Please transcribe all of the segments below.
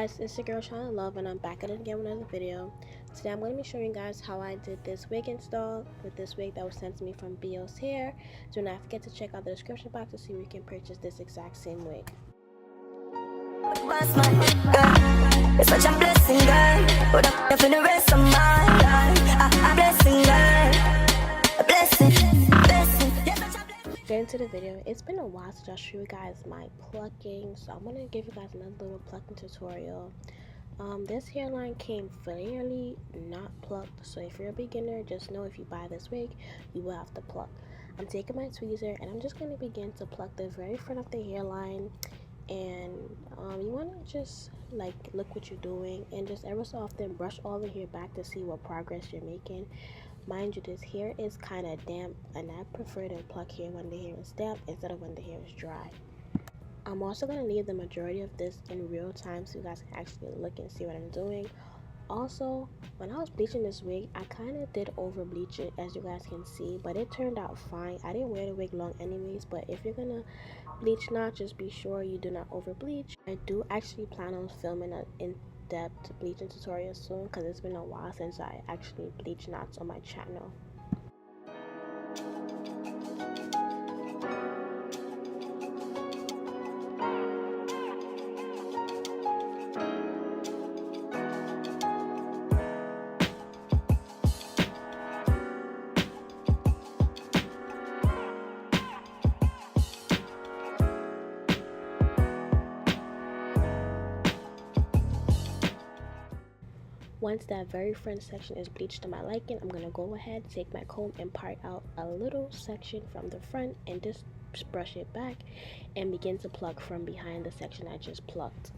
guys, it's your girl Shana Love, and I'm back at it again with another video. Today I'm going to be showing you guys how I did this wig install with this wig that was sent to me from BEEOSHAIR. Do not forget to check out the description box to see where you can purchase this exact same wig. It's such a blessing, girl. Put up for the rest of my life. A blessing, girl. A blessing, blessing. Get into the video. It's been a while since I showed you guys my plucking, so I'm going to give you guys another little plucking tutorial. This hairline came fairly not plucked, so if you're a beginner, just know if you buy this wig, you will have to pluck. I'm taking my tweezer and I'm just going to begin to pluck the very front of the hairline. And you want to just like look what you're doing and just ever so often brush all the hair back to see what progress you're making. Mind you, this hair is kind of damp, and I prefer to pluck hair when the hair is damp instead of when the hair is dry. I'm also going to leave the majority of this in real time so you guys can actually look and see what I'm doing. Also, when I was bleaching this wig, I kind of did over bleach it, as you guys can see, but it turned out fine. I didn't wear the wig long anyways, but if you're gonna bleach now, just be sure you do not over bleach. I do actually plan on filming an in-depth bleaching tutorial soon because it's been a while since I actually bleached knots on my channel. Once that very front section is bleached to my liking, I'm going to go ahead, take my comb and part out a little section from the front and just brush it back and begin to pluck from behind the section I just plucked.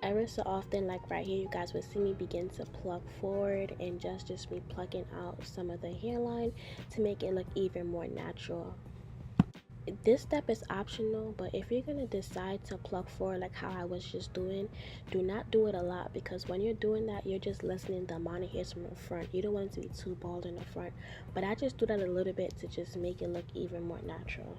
Ever so often, like right here, you guys will see me begin to pluck forward and just me plucking out some of the hairline to make it look even more natural. This step is optional, but if you're going to decide to pluck forward like how I was just doing, do not do it a lot, because when you're doing that, you're just lessening the amount of hairs from the front. You don't want it to be too bald in the front, but I just do that a little bit to just make it look even more natural.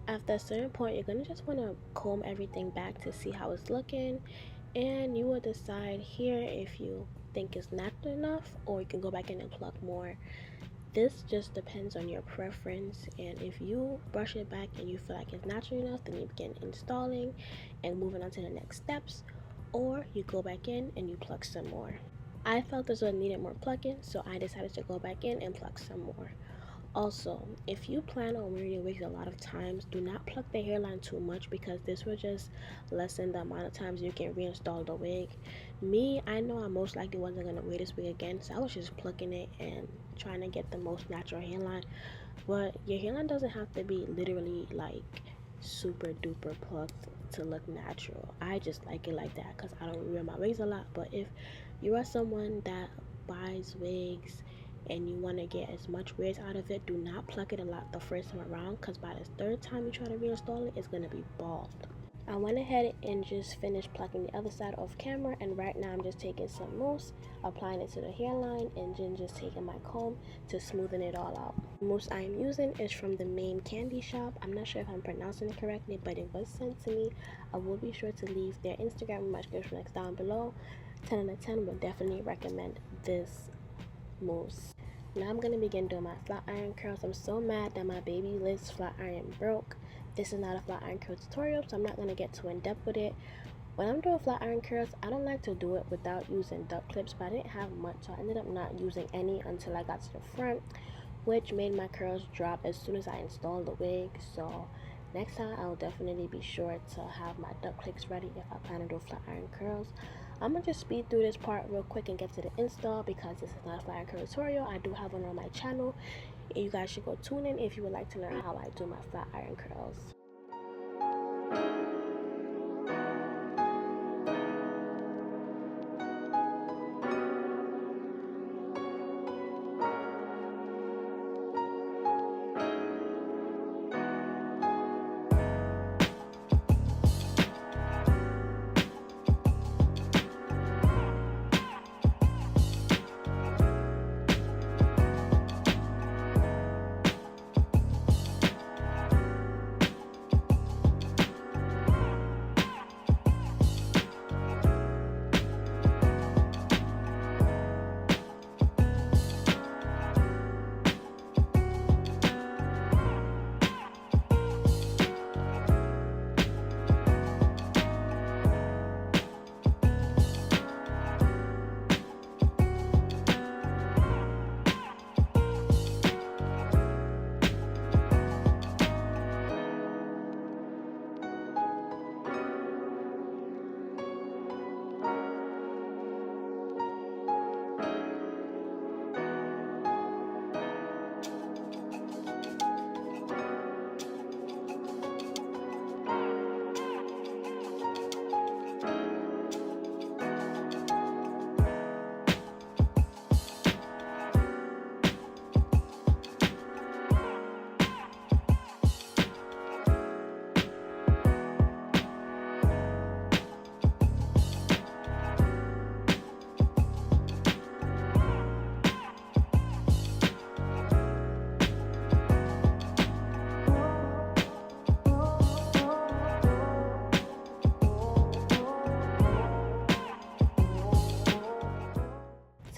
After a certain point, you're going to just want to comb everything back to see how it's looking, and you will decide here if you think it's natural enough, or you can go back in and pluck more. This just depends on your preference, and if you brush it back and you feel like it's natural enough, then you begin installing and moving on to the next steps. or you go back in and you pluck some more. I felt this one needed more plucking, so I decided to go back in and pluck some more. Also, if you plan on wearing your wigs a lot of times, do not pluck the hairline too much because this will just lessen the amount of times you can reinstall the wig. Me, I know I most likely wasn't going to wear this wig again, so I was just plucking it and trying to get the most natural hairline. But your hairline doesn't have to be literally like super duper plucked to look natural. I just like it like that because I don't wear my wigs a lot. But if you are someone that buys wigs and you want to get as much wears out of it, do not pluck it a lot the first time around because by the third time you try to reinstall it, it's going to be bald. I went ahead and just finished plucking the other side off camera, and right now I'm just taking some mousse, applying it to the hairline, and then just taking my comb to smoothen it all out. The mousse I am using is from the main candy shop. I'm not sure if I'm pronouncing it correctly, but it was sent to me. I will be sure to leave their Instagram and my description links down below. 10 out of 10 would definitely recommend this mousse. Now I'm going to begin doing my flat iron curls. I'm so mad that my baby Liz flat iron broke. This is not a flat iron curl tutorial, so I'm not going to get too in depth with it. When I'm doing flat iron curls, I don't like to do it without using duck clips, but I didn't have much, so I ended up not using any until I got to the front, which made my curls drop as soon as I installed the wig. So next time I'll definitely be sure to have my duck clips ready if I plan to do flat iron curls. I'm gonna just speed through this part real quick and get to the install because this is not a flat iron curl tutorial. I do have one on my channel. You guys should go tune in if you would like to learn how I do my flat iron curls.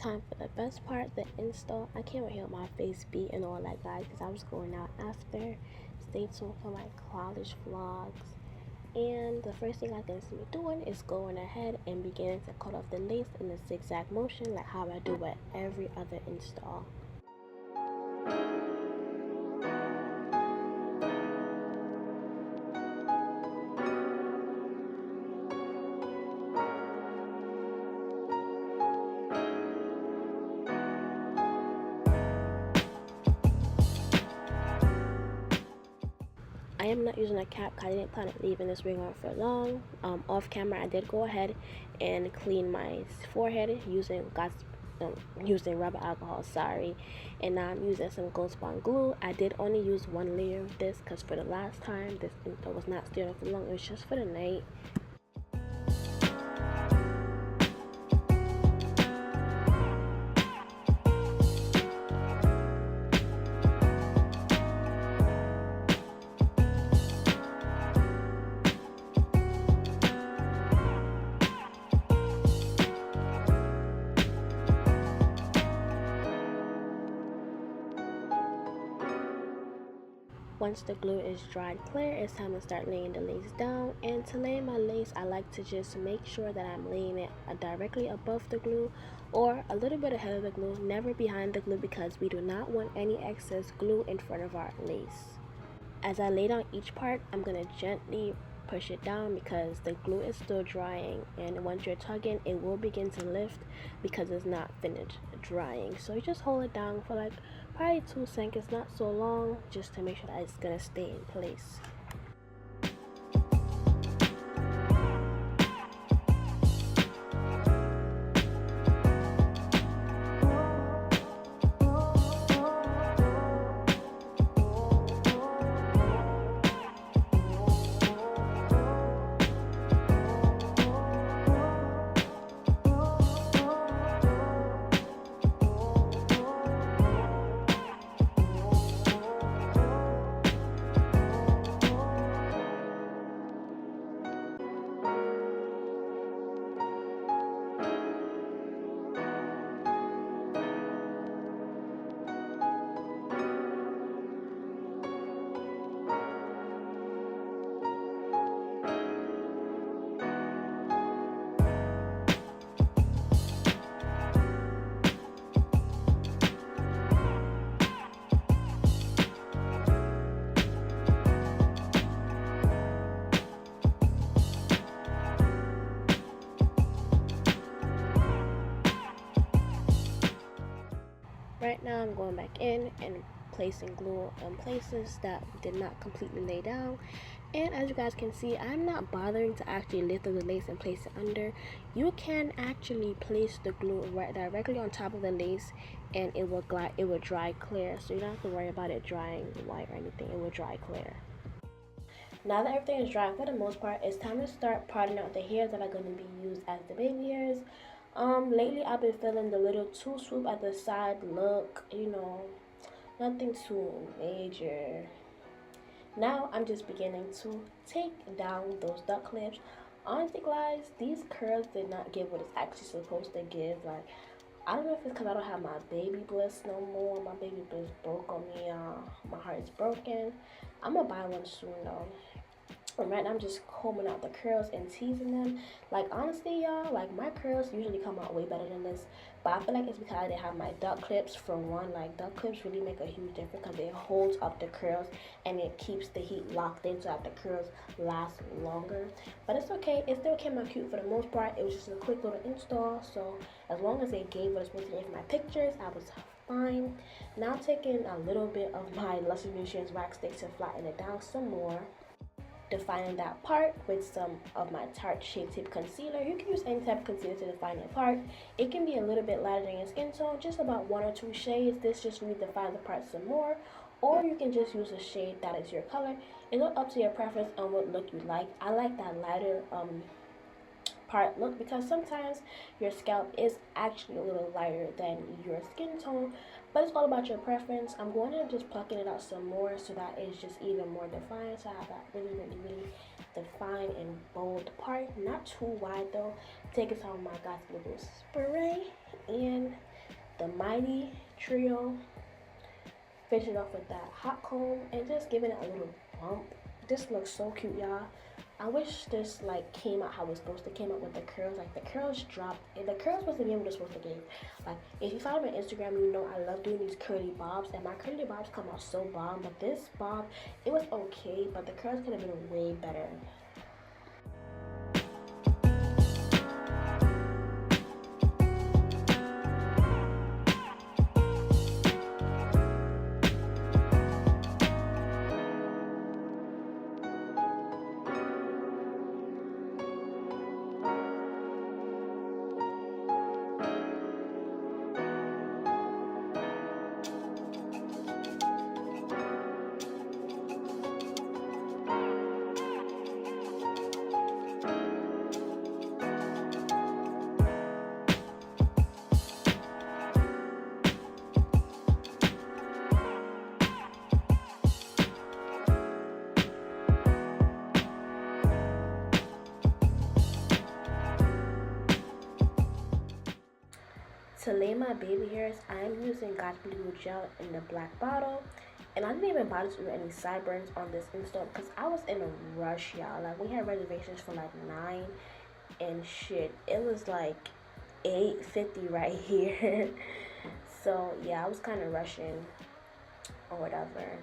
Time for the best part, the install. I can't hear my face beat and all that, guys, because I was going out after. Stay tuned for my college vlogs. And the first thing I can see me doing is going ahead and beginning to cut off the lace in a zigzag motion like how I do with every other install. I am not using a cap because I didn't plan on leaving this wig on for long. Off camera, I did go ahead and clean my forehead using rubber alcohol, sorry. And now I'm using some Gold Spawn glue. I did only use one layer of this because for the last time, this info was not staying on for long. It was just for the night. Once the glue is dried clear, it's time to start laying the lace down. And to lay my lace, I like to just make sure that I'm laying it directly above the glue or a little bit ahead of the glue, never behind the glue, because we do not want any excess glue in front of our lace. As I lay down each part, I'm going to gently push it down because the glue is still drying, and once you're tugging, it will begin to lift because it's not finished drying. So you just hold it down for like probably 2 seconds, not so long, just to make sure that it's gonna stay in place. Right now I'm going back in and placing glue in places that did not completely lay down. And as you guys can see, I'm not bothering to actually lift up the lace and place it under. You can actually place the glue right directly on top of the lace and it will dry clear. So you don't have to worry about it drying white or anything. It will dry clear. Now that everything is dry for the most part, it's time to start parting out the hairs that are going to be used as the baby hairs. Lately I've been feeling the little two swoop at the side look, nothing too major. Now I'm just beginning to take down those duck clips. Honestly guys, these curls did not give what it's actually supposed to give. Like, I don't know if it's because I don't have my baby bliss no more. My baby bliss broke on me. My heart is broken. I'm gonna buy one soon though. And right now I'm just combing out the curls and teasing them. Like, honestly y'all, like my curls usually come out way better than this, but I feel like it's because I didn't have my duck clips. For one, like duck clips really make a huge difference because it holds up the curls and it keeps the heat locked in so that the curls last longer. But it's okay, it still came out cute for the most part. It was just a quick little install, so as long as it gave what it's supposed to give for my pictures, I was fine. Now taking a little bit of my Luscious Nutrients wax stick to flatten it down some more, defining that part with some of my Tarte Shape Tape Concealer. You can use any type of concealer to define that part. It can be a little bit lighter than your skin tone, just about 1 or 2 shades. This just really defines the part some more. Or you can just use a shade that is your color. It's up to your preference on what look you like. I like that lighter part look because sometimes your scalp is actually a little lighter than your skin tone, but it's all about your preference. I'm going to just plucking it out some more so that it's just even more defined, so I have that really defined and bold part, not too wide though. Taking some of my God's Glue spray and the Mighty Trio, finish it off with that hot comb and just giving it a little bump. This looks so cute, y'all. I wish this like came out how it's supposed to came out with the curls. Like the curls dropped, and the curls wasn't even what it's supposed to give. Like if you follow me on Instagram, you know I love doing these curly bobs, and my curly bobs come out so bomb. But this bob, it was okay, but the curls could have been way better. To lay my baby hairs, I'm using God's Blue gel in the black bottle, And I didn't even bother to do any sideburns on this install because I was in a rush, y'all. Like, we had reservations for like 9 and shit. It was like 8:50 right here. So yeah, I was kind of rushing or whatever.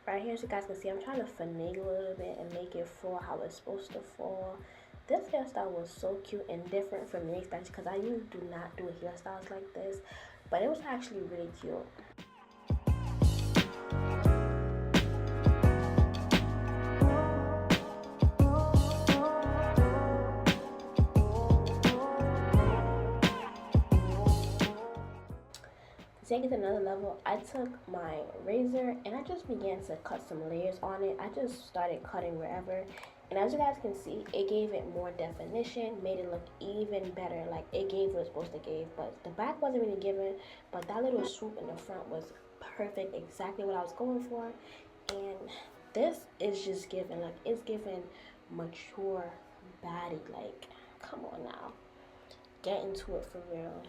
Right here, as you guys can see, I'm trying to finagle a little bit and make it fall how it's supposed to fall. This hairstyle was so cute and different for me, especially because I usually do not do hairstyles like this, but it was actually really cute. To take it to another level, I took my razor and I just began to cut some layers on it. I just started cutting wherever, and as you guys can see, it gave it more definition, made it look even better. Like, it gave what it's supposed to give, but the back wasn't really given, but that little swoop in the front was perfect, exactly what I was going for. And this is just giving, like, it's giving mature body. Like, come on now, get into it for real.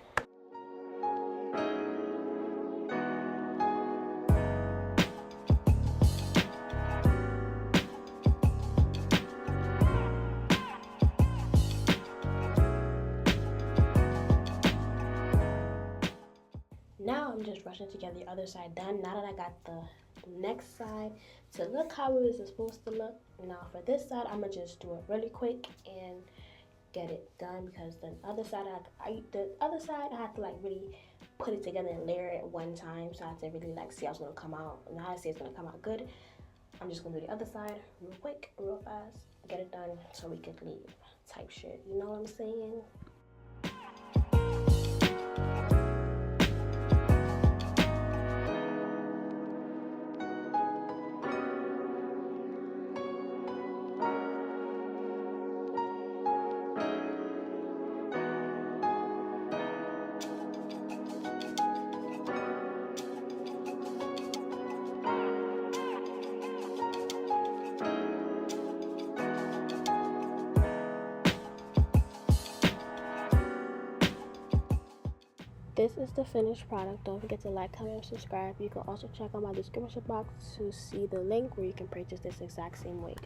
Now I'm just rushing to get the other side done. Now that I got the next side to look how it is supposed to look. Now for this side, I'm gonna just do it really quick and get it done, because the other side I had to like really put it together and layer it one time, so I had to really like see how it's gonna come out. Now I see it's gonna come out good. I'm just gonna do the other side real quick, real fast, get it done so we could leave type shit. You know what I'm saying? This is the finished product. Don't forget to like, comment, and subscribe. You can also check out my description box to see the link where you can purchase this exact same wig.